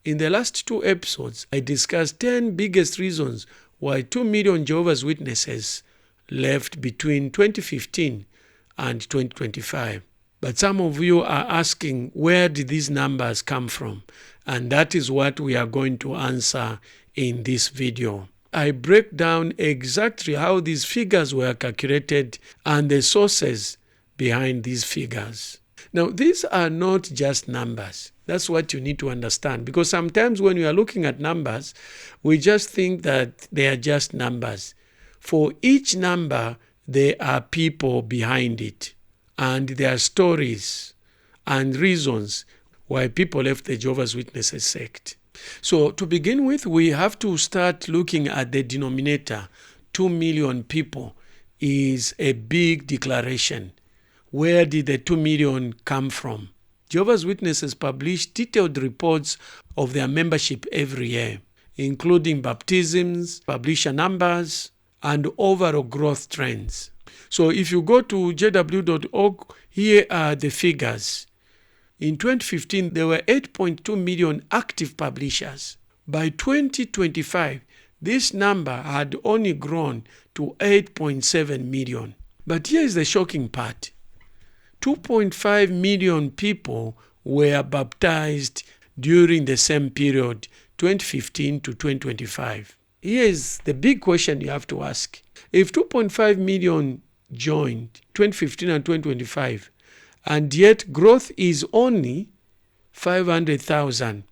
In the last 2 episodes, I discussed 10 biggest reasons why 2 million Jehovah's Witnesses left between 2015 and 2025. But some of you are asking, where did these numbers come from? And that is what we are going to answer in this video. I break down exactly how these figures were calculated and the sources behind these figures. Now, these are not just numbers. That's what you need to understand, because sometimes when we are looking at numbers, we just think that they are just numbers. For each number, there are people behind it, and there are stories and reasons why people left the Jehovah's Witnesses sect. So to begin with, we have to start looking at the denominator. 2 million people is a big declaration. Where did the 2 million come from? Jehovah's Witnesses publish detailed reports of their membership every year, including baptisms, publisher numbers, and overall growth trends. So if you go to jw.org, here are the figures. In 2015, there were 8.2 million active publishers. By 2025, this number had only grown to 8.7 million. But here is the shocking part. 2.5 million people were baptized during the same period, 2015 to 2025. Here is the big question you have to ask. If 2.5 million joined 2015 and 2025, and yet growth is only 500,000,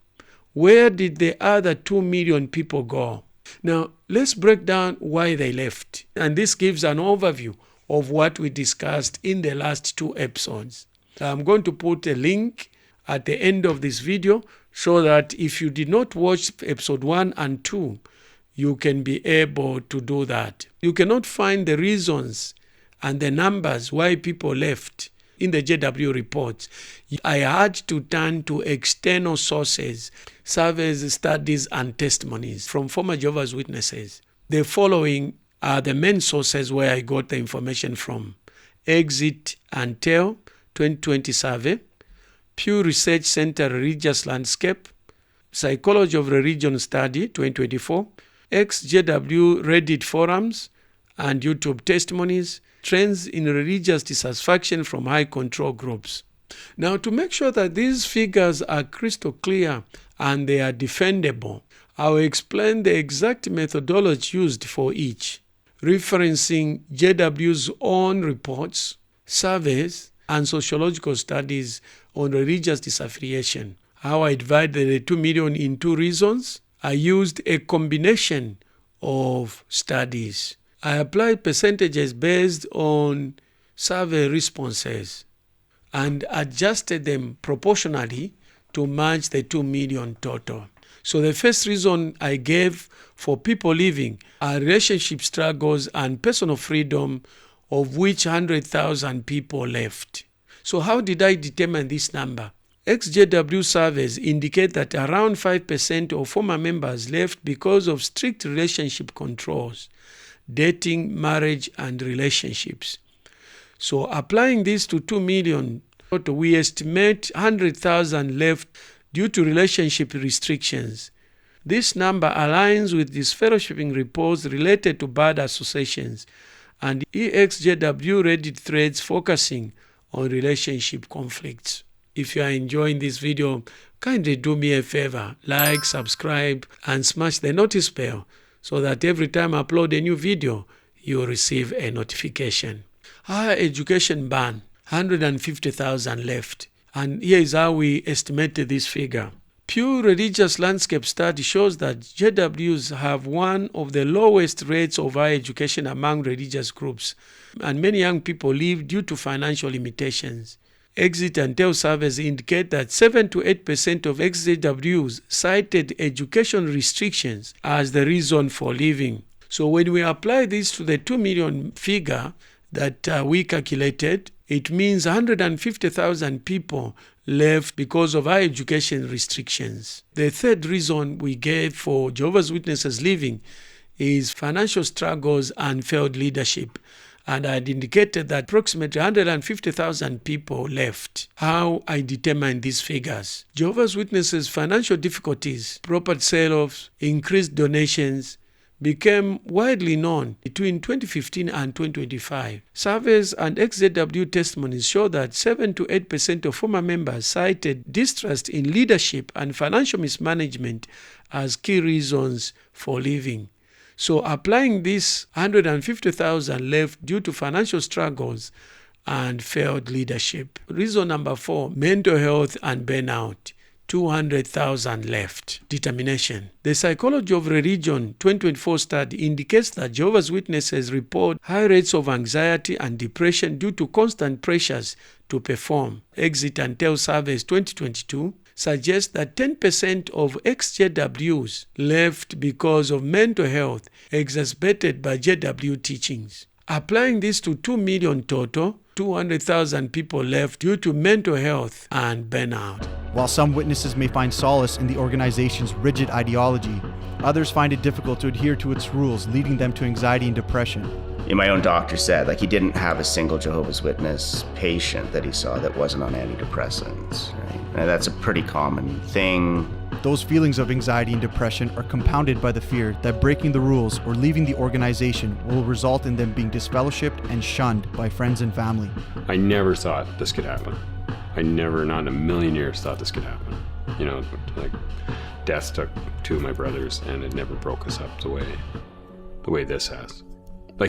where did the other 2 million people go? Now, let's break down why they left. And this gives an overview of what we discussed in the last 2 episodes. I'm going to put a link at the end of this video so that if you did not watch episode 1 and 2, you can be able to do that. You cannot find the reasons and the numbers why people left in the JW reports. I had to turn to external sources, surveys, studies, and testimonies from former Jehovah's Witnesses. The following are the main sources where I got the information from: Exit and Tell 2020 survey, Pew Research Center Religious Landscape, Psychology of Religion Study 2024, exjw Reddit forums and YouTube testimonies, Trends in Religious Dissatisfaction from High Control Groups. Now, to make sure that these figures are crystal clear and they are defendable, I will explain the exact methodology used for each, referencing JW's own reports, surveys, and sociological studies on religious disaffiliation. How I divided the 2 million in 2 reasons. I used a combination of studies. I applied percentages based on survey responses and adjusted them proportionally to match the 2 million total. So the first reason I gave for people leaving are relationship struggles and personal freedom, of which 100,000 people left. So how did I determine this number? exjw surveys indicate that around 5% of former members left because of strict relationship controls, dating, marriage, and relationships. So applying this to 2 million, we estimate 100,000 left due to relationship restrictions. This number aligns with disfellowshipping reports related to bad associations and exjw Reddit threads focusing on relationship conflicts. If you are enjoying this video, kindly do me a favor, like, subscribe, and smash the notice bell so that every time I upload a new video, you will receive a notification. Higher education ban, 150,000 left. And here is how we estimated this figure. Pew Religious Landscape Study shows that JWs have one of the lowest rates of higher education among religious groups, and many young people leave due to financial limitations. Exit and Tell surveys indicate that 7 to 8% of exjws cited education restrictions as the reason for leaving. So when we apply this to the 2 million figure that we calculated, it means 150,000 people left because of higher education restrictions. The third reason we gave for Jehovah's Witnesses leaving is financial struggles and failed leadership. and I had indicated that approximately 150,000 people left. How I determined these figures: Jehovah's Witnesses' financial difficulties, property sale-offs, increased donations, became widely known between 2015 and 2025. Surveys and exjw testimonies show that 7 to 8% of former members cited distrust in leadership and financial mismanagement as key reasons for leaving. So applying this, 150,000 left due to financial struggles and failed leadership. Reason number 4, mental health and burnout. 200,000 left. Determination. The Psychology of Religion 2024 study indicates that Jehovah's Witnesses report high rates of anxiety and depression due to constant pressures to perform. Exit and Tell Surveys 2022 suggests that 10% of ex-JWs left because of mental health exacerbated by JW teachings. Applying this to 2 million total, 200,000 people left due to mental health and burnout. While some witnesses may find solace in the organization's rigid ideology, others find it difficult to adhere to its rules, leading them to anxiety and depression. My own doctor said, he didn't have a single Jehovah's Witness patient that he saw that wasn't on antidepressants. Right? And that's a pretty common thing. Those feelings of anxiety and depression are compounded by the fear that breaking the rules or leaving the organization will result in them being disfellowshipped and shunned by friends and family. I never thought this could happen. I never, not in a million years, thought this could happen. Death took 2 of my brothers, and it never broke us up the way this has.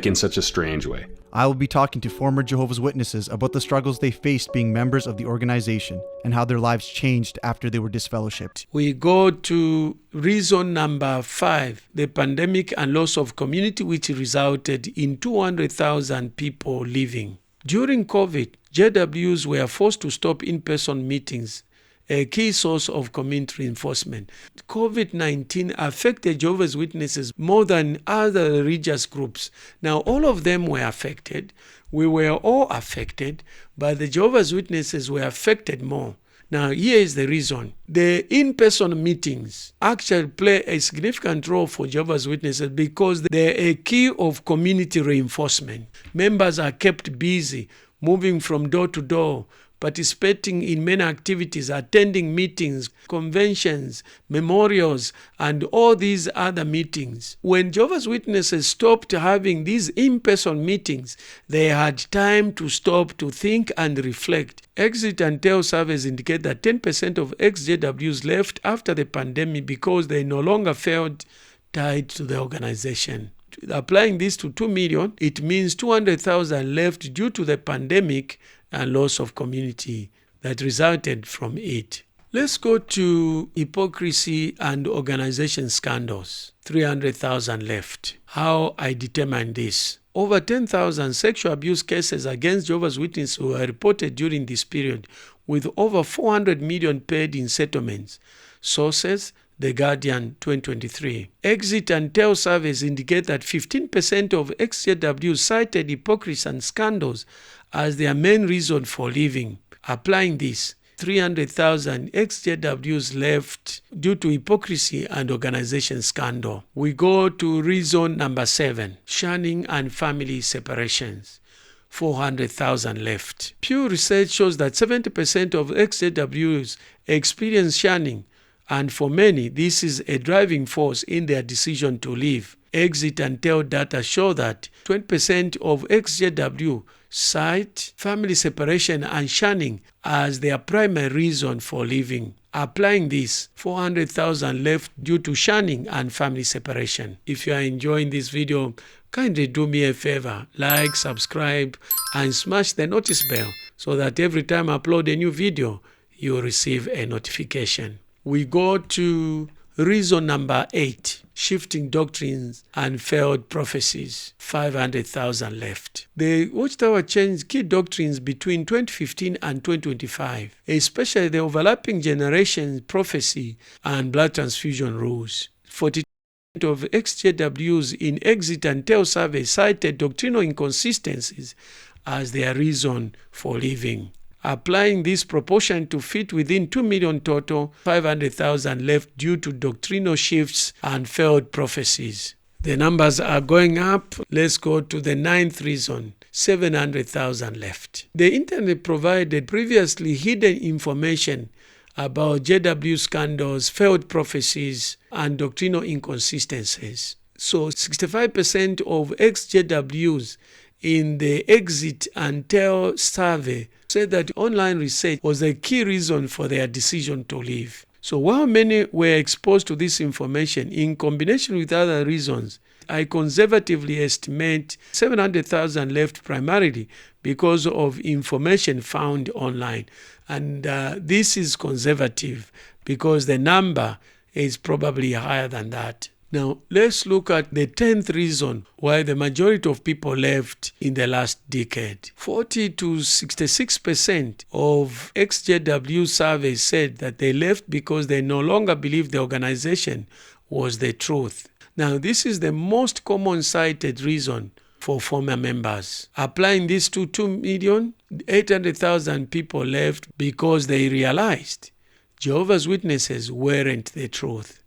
In such a strange way. I will be talking to former Jehovah's Witnesses about the struggles they faced being members of the organization and how their lives changed after they were disfellowshipped. We go to reason number 5, the pandemic and loss of community, which resulted in 200,000 people leaving. During COVID, JWs were forced to stop in-person meetings, a key source of community reinforcement. COVID-19 affected Jehovah's Witnesses more than other religious groups. Now, all of them were affected. We were all affected, but the Jehovah's Witnesses were affected more. Now, here is the reason. The in-person meetings actually play a significant role for Jehovah's Witnesses because they're a key of community reinforcement. Members are kept busy, moving from door to door, participating in many activities, attending meetings, conventions, memorials, and all these other meetings. When Jehovah's Witnesses stopped having these in-person meetings, they had time to stop to think and reflect. Exit and Tell surveys indicate that 10% of ex-JWs left after the pandemic because they no longer felt tied to the organization. Applying this to 2 million, it means 200,000 left due to the pandemic and loss of community that resulted from it. Let's go to hypocrisy and organization scandals. 300,000 left. How I determined this. Over 10,000 sexual abuse cases against Jehovah's Witnesses were reported during this period, with over 400 million paid in settlements. Sources: The Guardian 2023. Exit and Tell surveys indicate that 15% of ex-JWs cited hypocrisy and scandals as their main reason for leaving. Applying this, 300,000 ex-JWs left due to hypocrisy and organization scandal. We go to reason number 7, shunning and family separations. 400,000 left. Pew Research shows that 70% of ex-JWs experience shunning, and for many, this is a driving force in their decision to leave. Exit and Tell data show that 20% of ex-JW cite family separation and shunning as their primary reason for leaving. Applying this, 400,000 left due to shunning and family separation. If you are enjoying this video, kindly do me a favor, like, subscribe, and smash the notice bell so that every time I upload a new video, you will receive a notification. We go to reason number 8, shifting doctrines and failed prophecies. 500,000 left. The Watchtower changed key doctrines between 2015 and 2025, especially the overlapping generation prophecy and blood transfusion rules. 40% of ex-JWs in Exit and Tell survey cited doctrinal inconsistencies as their reason for leaving. Applying this proportion to fit within 2 million total, 500,000 left due to doctrinal shifts and failed prophecies. The numbers are going up. Let's go to the 9th reason, 700,000 left. The internet provided previously hidden information about JW scandals, failed prophecies, and doctrinal inconsistencies. So 65% of exJWs in the Exit and Tell survey said that online research was a key reason for their decision to leave. So while many were exposed to this information in combination with other reasons, I conservatively estimate 700,000 left primarily because of information found online. And this is conservative because the number is probably higher than that. Now, let's look at the 10th reason why the majority of people left in the last decade. 40 to 66% of exJW surveys said that they left because they no longer believed the organization was the truth. Now, this is the most common cited reason for former members. Applying this to 2,800,000 people left because they realized Jehovah's Witnesses weren't the truth.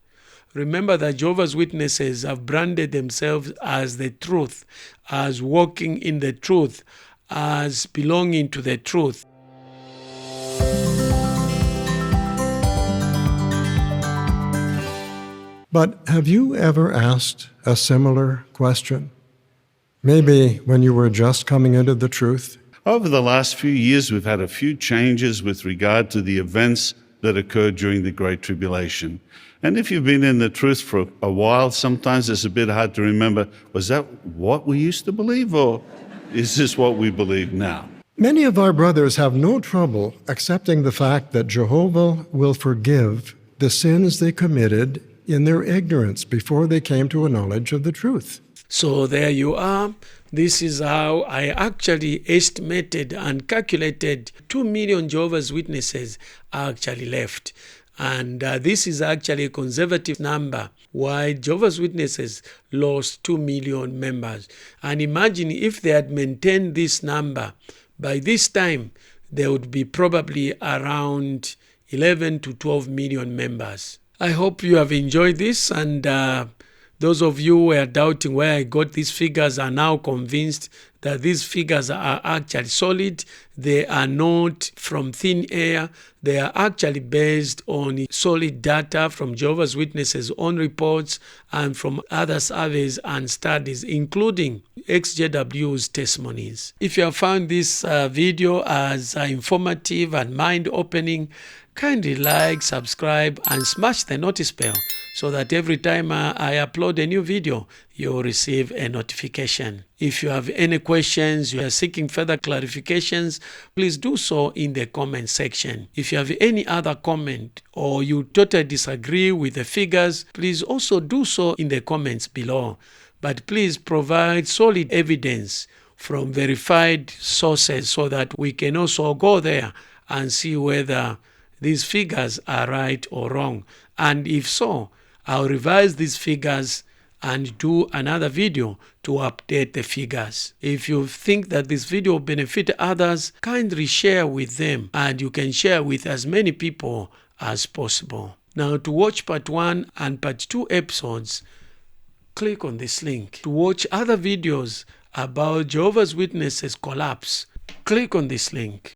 Remember that Jehovah's Witnesses have branded themselves as the truth, as walking in the truth, as belonging to the truth. But have you ever asked a similar question? Maybe when you were just coming into the truth? Over the last few years, we've had a few changes with regard to the events that occurred during the Great Tribulation. And if you've been in the truth for a while, sometimes it's a bit hard to remember, was that what we used to believe, or is this what we believe now? Many of our brothers have no trouble accepting the fact that Jehovah will forgive the sins they committed in their ignorance before they came to a knowledge of the truth. So there you are. This is how I actually estimated and calculated 2 million Jehovah's Witnesses actually left. And this is actually a conservative number why Jehovah's Witnesses lost 2 million members. And imagine if they had maintained this number, by this time there would be probably around 11 to 12 million members. I hope you have enjoyed this, and those of you who were doubting where I got these figures are now convinced that these figures are actually solid. They are not from thin air. They are actually based on solid data from Jehovah's Witnesses' own reports and from other surveys and studies, including exjw's testimonies. If you have found this video as informative and mind-opening, kindly like, subscribe, and smash the notice bell so that every time I upload a new video, you'll receive a notification. If you have any questions, you are seeking further clarifications, please do so in the comment section. If you have any other comment or you totally disagree with the figures, please also do so in the comments below. But please provide solid evidence from verified sources so that we can also go there and see whether these figures are right or wrong. And if so, I'll revise these figures and do another video to update the figures. If you think that this video will benefit others, kindly share with them, and you can share with as many people as possible. Now, to watch part 1 and part 2 episodes, click on this link. To watch other videos about Jehovah's Witnesses collapse, click on this link.